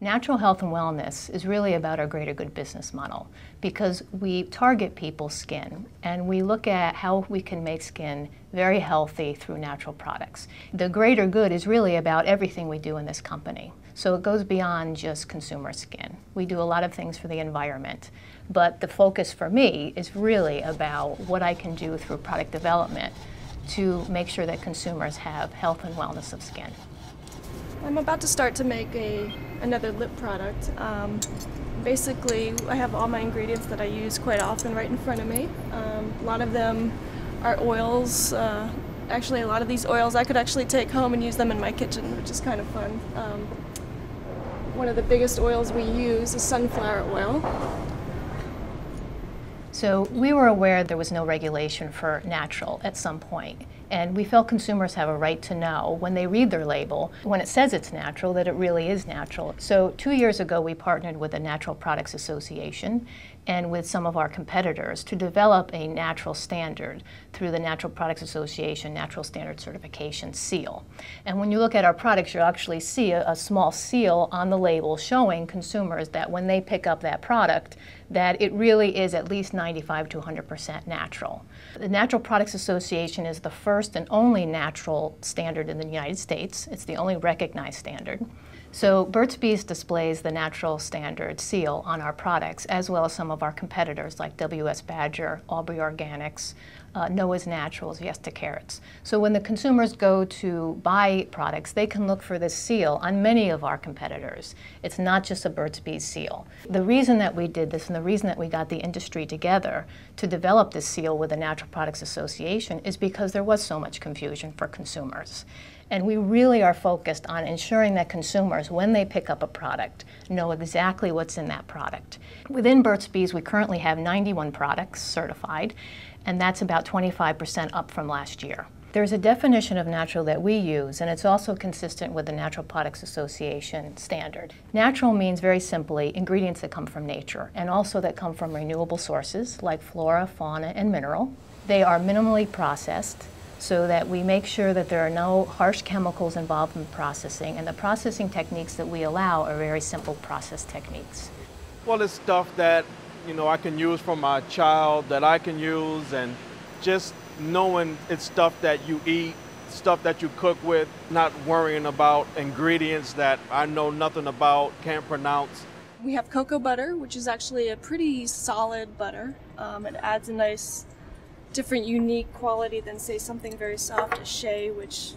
Natural health and wellness is really about our greater good business model because we target people's skin and we look at how we can make skin very healthy through natural products. The greater good is really about everything we do in this company. So it goes beyond just consumer skin. We do a lot of things for the environment, but the focus for me is really about what I can do through product development to make sure that consumers have health and wellness of skin. I'm about to start to make another lip product. Basically, I have all my ingredients that I use quite often right in front of me. A lot of them are oils. Actually, a lot of these oils I could actually take home and use them in my kitchen, which is kind of fun. One of the biggest oils we use is sunflower oil. So we were aware there was no regulation for natural at some point, and we felt consumers have a right to know when they read their label, when it says it's natural, that it really is natural. So 2 years ago we partnered with the Natural Products Association and with some of our competitors to develop a natural standard through the Natural Products Association Natural Standard Certification seal. And when you look at our products, you'll actually see a small seal on the label showing consumers that when they pick up that product, that it really is at least 95 to 100% natural. The Natural Products Association is the first and only natural standard in the United States. It's the only recognized standard. So Burt's Bees displays the natural standard seal on our products, as well as some of our competitors like W.S. Badger, Aubrey Organics, Noah's Naturals, Yes to Carrots. So when the consumers go to buy products, they can look for this seal on many of our competitors. It's not just a Burt's Bees seal. The reason that we did this and the reason that we got the industry together to develop this seal with the Natural Products Association is because there was so much confusion for consumers. And we really are focused on ensuring that consumers, when they pick up a product, know exactly what's in that product. Within Burt's Bees, we currently have 91 products certified, and that's about 25% up from last year. There's a definition of natural that we use, and it's also consistent with the Natural Products Association standard. Natural means very simply ingredients that come from nature, and also that come from renewable sources like flora, fauna, and mineral. They are minimally processed, so that we make sure that there are no harsh chemicals involved in processing, and the processing techniques that we allow are very simple process techniques. Well, it's stuff that, I can use for my child, that I can use, and just knowing it's stuff that you eat, stuff that you cook with, not worrying about ingredients that I know nothing about, can't pronounce. We have cocoa butter, which is actually a pretty solid butter. It adds a nice different unique quality than say something very soft as shea, which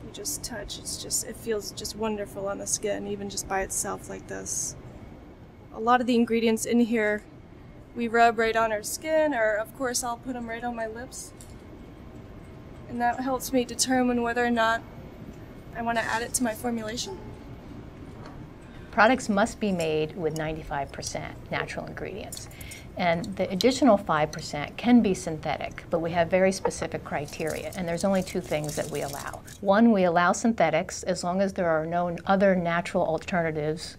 you just touch. It feels just wonderful on the skin, even just by itself like this. A lot of the ingredients in here we rub right on our skin, or of course I'll put them right on my lips, and that helps me determine whether or not I want to add it to my formulation. Products must be made with 95% natural ingredients. And the additional 5% can be synthetic, but we have very specific criteria, and there's only two things that we allow. One, we allow synthetics as long as there are no other natural alternatives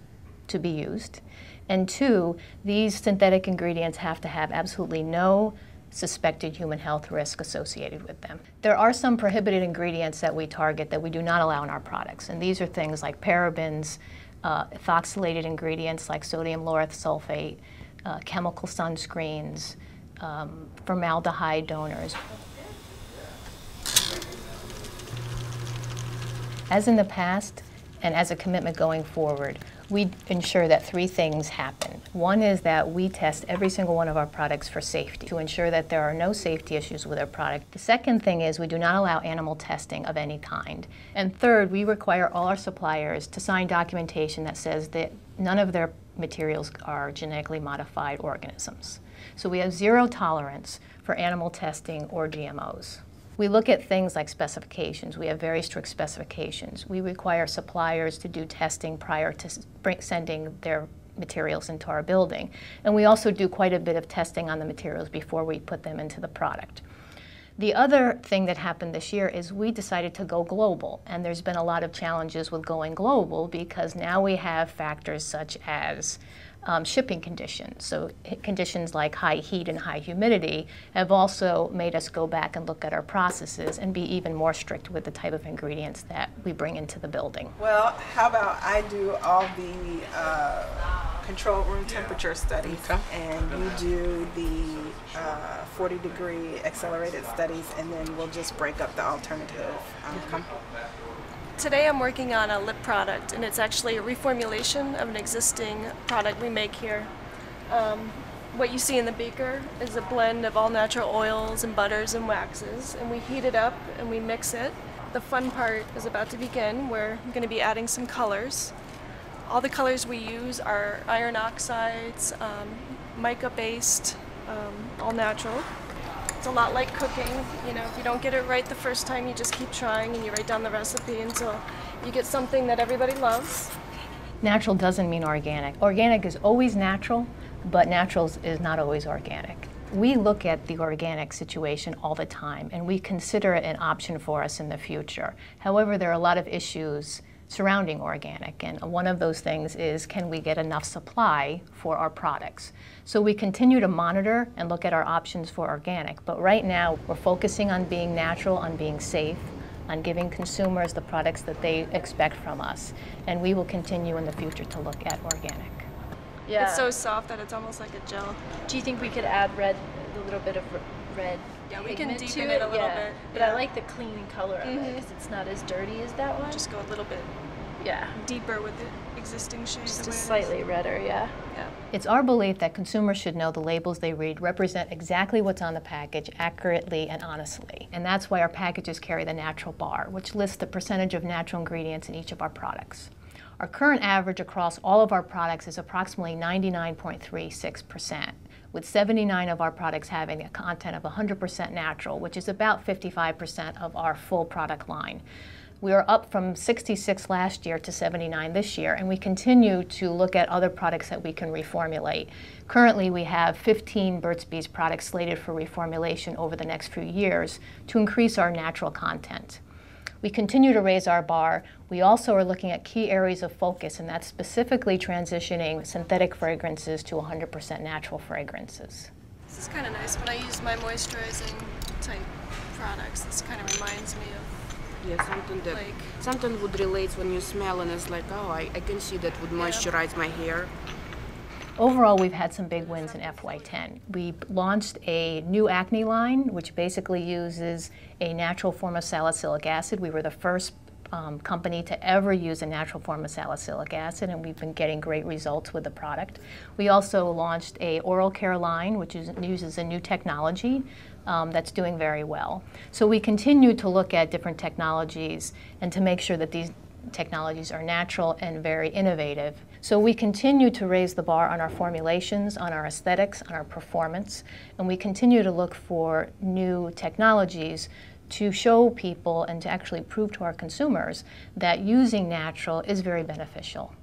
to be used. And two, these synthetic ingredients have to have absolutely no suspected human health risk associated with them. There are some prohibited ingredients that we target that we do not allow in our products, and these are things like parabens, ethoxylated ingredients like sodium lauryl sulfate, chemical sunscreens, formaldehyde donors. As in the past, and as a commitment going forward, we ensure that three things happen. One is that we test every single one of our products for safety to ensure that there are no safety issues with our product. The second thing is we do not allow animal testing of any kind. And third, we require all our suppliers to sign documentation that says that none of their materials are genetically modified organisms. So we have zero tolerance for animal testing or GMOs. We look at things like specifications. We have very strict specifications. We require suppliers to do testing prior to sending their materials into our building. And we also do quite a bit of testing on the materials before we put them into the product. The other thing that happened this year is we decided to go global, and there's been a lot of challenges with going global because now we have factors such as shipping conditions. So conditions like high heat and high humidity have also made us go back and look at our processes and be even more strict with the type of ingredients that we bring into the building. Well, how about I do all the control room temperature studies, and you do the 40-degree accelerated studies, and then we'll just break up the alternative. Today I'm working on a lip product, and it's actually a reformulation of an existing product we make here. What you see in the beaker is a blend of all natural oils and butters and waxes, and we heat it up and we mix it. The fun part is about to begin. We're going to be adding some colors. All the colors we use are iron oxides, mica-based, all natural. It's a lot like cooking. You know, if you don't get it right the first time, you just keep trying and you write down the recipe until you get something that everybody loves. Natural doesn't mean organic. Organic is always natural, but natural is not always organic. We look at the organic situation all the time, and we consider it an option for us in the future. However, there are a lot of issues surrounding organic, and one of those things is, can we get enough supply for our products? So we continue to monitor and look at our options for organic, but right now we're focusing on being natural, on being safe, on giving consumers the products that they expect from us, and we will continue in the future to look at organic. Yeah. It's so soft that it's almost like a gel. Do you think we could add a little bit of red? Yeah, we can pigment deepen to it a little bit. But I like the clean color of it because it's not as dirty as that one. Just go a little bit deeper with the existing shade. Just slightly redder, yeah. It's our belief that consumers should know the labels they read represent exactly what's on the package accurately and honestly. And that's why our packages carry the natural bar, which lists the percentage of natural ingredients in each of our products. Our current average across all of our products is approximately 99.36%, with 79 of our products having a content of 100% natural, which is about 55% of our full product line. We are up from 66 last year to 79 this year, and we continue to look at other products that we can reformulate. Currently, we have 15 Burt's Bees products slated for reformulation over the next few years to increase our natural content. We continue to raise our bar. We also are looking at key areas of focus, and that's specifically transitioning synthetic fragrances to 100% natural fragrances. This is kind of nice. When I use my moisturizing type products, this kind of reminds me of something that something would relate when you smell, and it's like, oh, I can see that would moisturize my hair. Overall, we've had some big wins in FY10. We launched a new acne line, which basically uses a natural form of salicylic acid. We were the first company to ever use a natural form of salicylic acid, and we've been getting great results with the product. We also launched a oral care line, which uses a new technology that's doing very well. So we continue to look at different technologies and to make sure that these technologies are natural and very innovative. So we continue to raise the bar on our formulations, on our aesthetics, on our performance, and we continue to look for new technologies to show people and to actually prove to our consumers that using natural is very beneficial.